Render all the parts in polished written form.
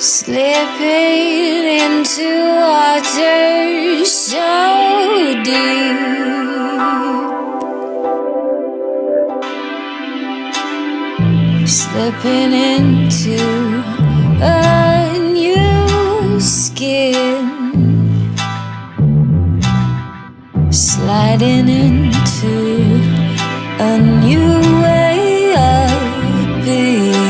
Slipping into water so deep, slipping into a new skin, sliding into a new way of being.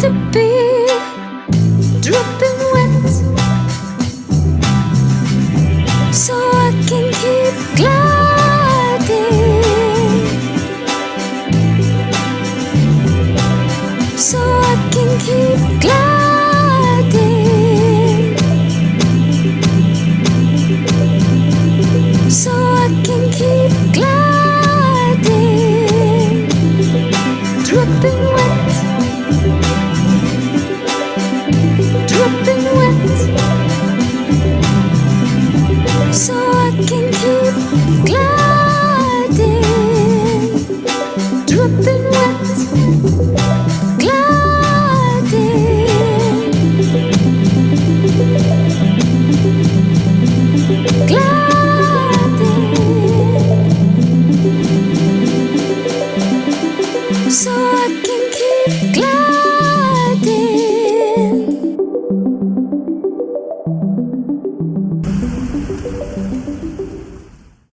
To be dripping wet, so I can keep gliding, so I can keep gliding.